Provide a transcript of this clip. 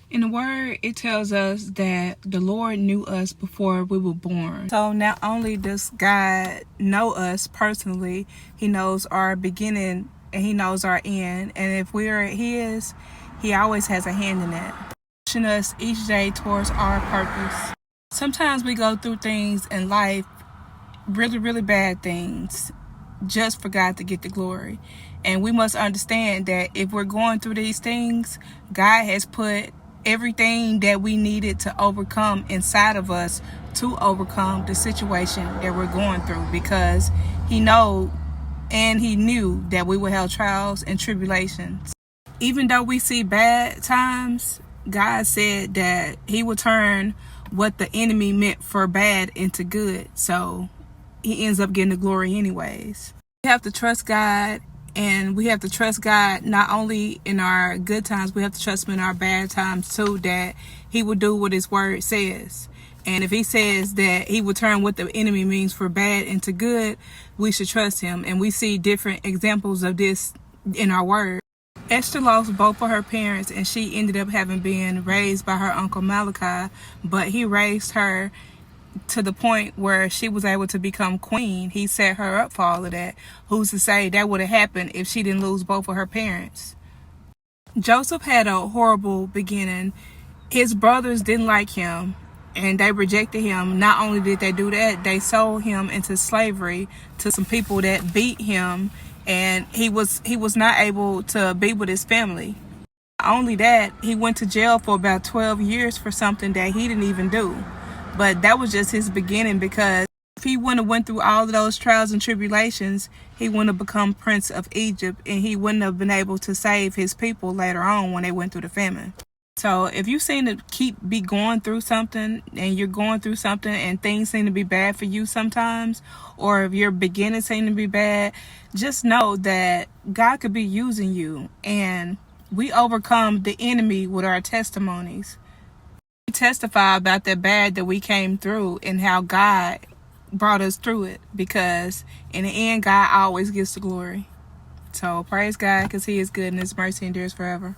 In the word, it tells us that the Lord knew us before we were born. So not only does God know us personally, he knows our beginning and he knows our end. And if we're his, he always has a hand in that. Pushing us each day towards our purpose. Sometimes we go through things in life, really, really bad things, just for God to get the glory. And we must understand that if we're going through these things, God has put everything that we needed to overcome inside of us to overcome the situation that we're going through, because he knew that we would have trials and tribulations. Even though we see bad times, God said that he would turn what the enemy meant for bad into good. So he ends up getting the glory anyways. We have to trust God, and we have to trust God not only in our good times, we have to trust him in our bad times too, that he will do what his word says. And if he says that he will turn what the enemy means for bad into good, we should trust him. And we see different examples of this in our word. Esther lost both of her parents, and she ended up having been raised by her uncle Malachi, but he raised her to the point where she was able to become queen. He set her up for all of that. Who's to say that would have happened if she didn't lose both of her parents? Joseph had a horrible beginning. His brothers didn't like him and they rejected him. Not only did they do that, they sold him into slavery to some people that beat him, and he was not able to be with his family. Not only that, he went to jail for about 12 years for something that he didn't even do. But that was just his beginning, because if he wouldn't have went through all of those trials and tribulations, he wouldn't have become Prince of Egypt, and he wouldn't have been able to save his people later on when they went through the famine. So if you seem to be going through something, and you're going through something and things seem to be bad for you sometimes, or if your beginning seem to be bad, just know that God could be using you, and we overcome the enemy with our testimonies. We testify about the bad that we came through and how God brought us through it, because in the end, God always gets the glory. So praise God, because he is good and his mercy endures forever.